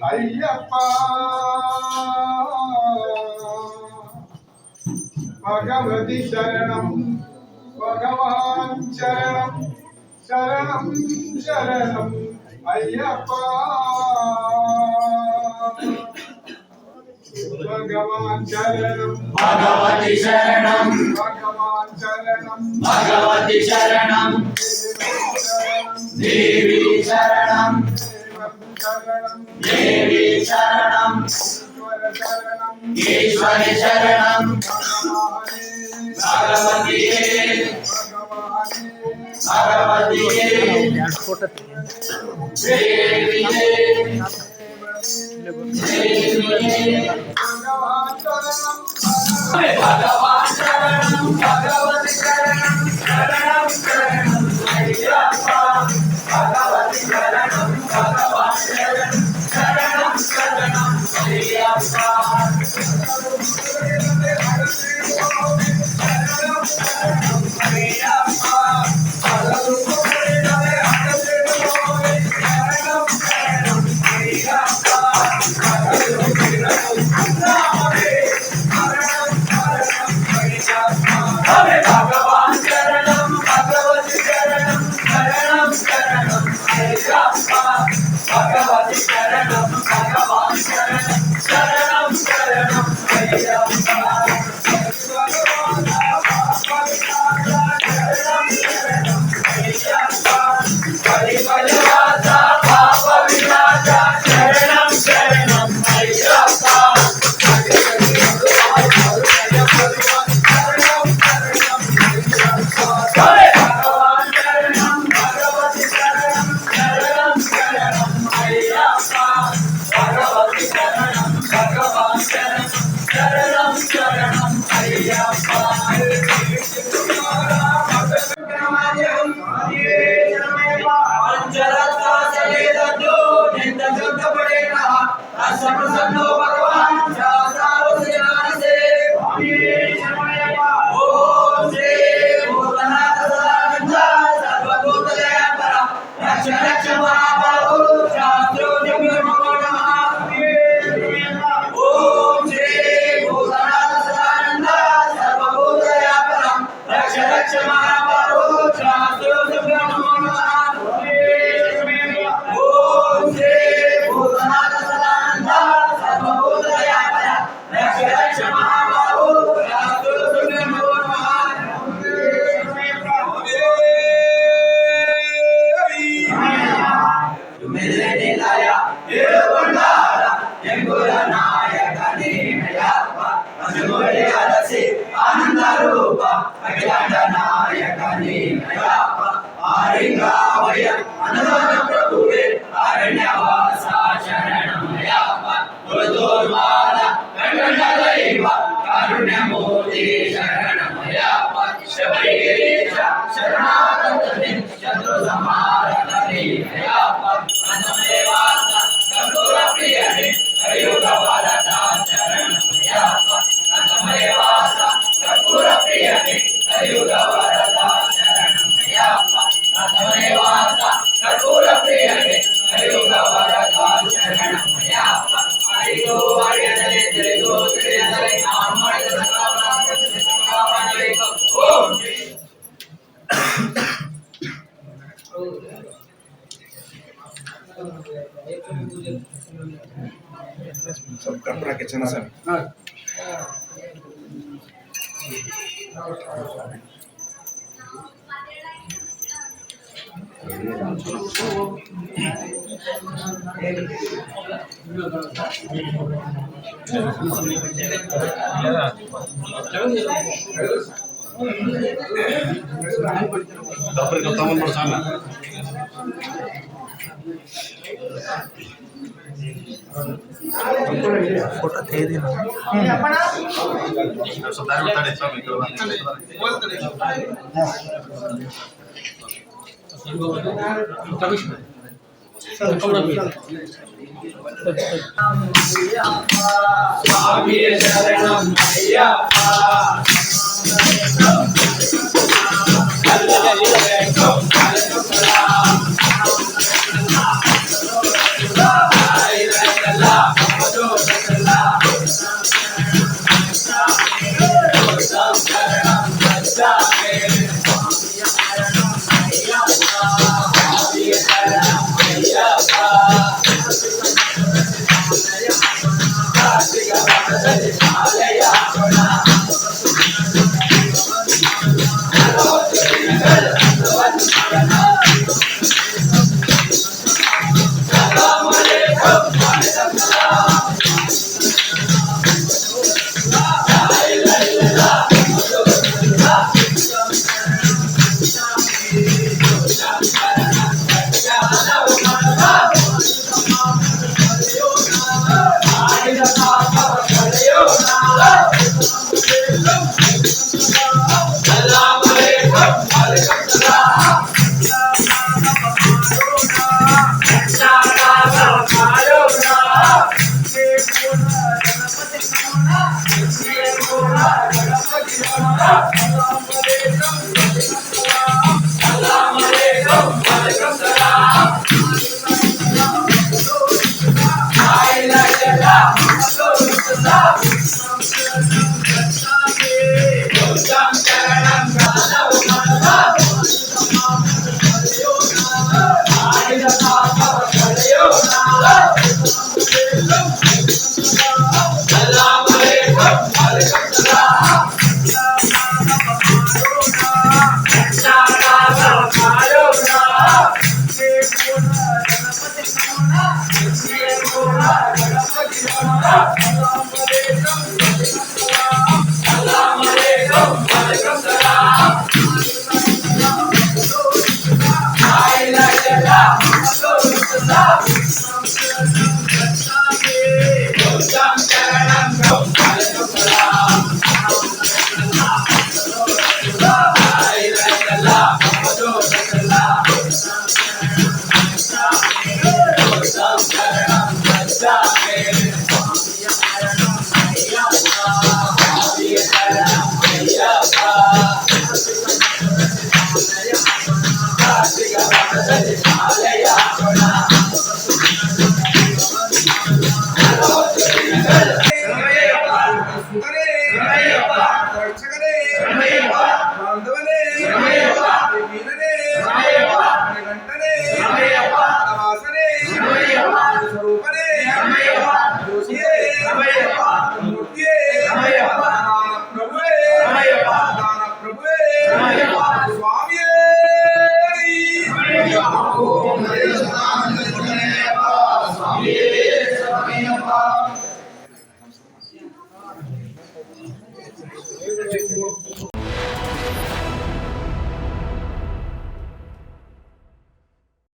అయ్యప్ప భగవతి శరణం భగవాన్ శరణం శరణం శరణం అయ్యప్ప భగవాన్ శరణం భగవతి శరణం భగవాన్ శరణం భగవతి శరణం దేవి శరణం దేవి శరణం ఈశ్వరి శరణం భగవతి భగవతి దేవి భగవాన్ శరణం భగవతి శరణం శరణం శరణం అయ్యప్ప భగవతి శరణం భగవాన్ శరణం శరణం శరణం అయ్యప్ప భగవాన్ శరణం భగవతి శరణం శరణం శరణం అయ్యప్ప భగవతి శరణం భగవాన్ శరణం శరణం శరణం అయ్యప్ప పరిమళవాస పాప వినాశ శరణం శరణం అయ్యప్ప భగవాన్ శరణం భగవతి శరణం శరణం శరణం అయ్యప్ప భగవతి శరణం భగవాన్ శరణం శరణం శరణం అయ్యప్ప सब कपड़ा के चना सर डॉक्टर का तमन बरसाना फोटो दे देना सदाई बताड़े स्वामी को स्वामी शरणम अय्यप्पा अल्लाह స్వామి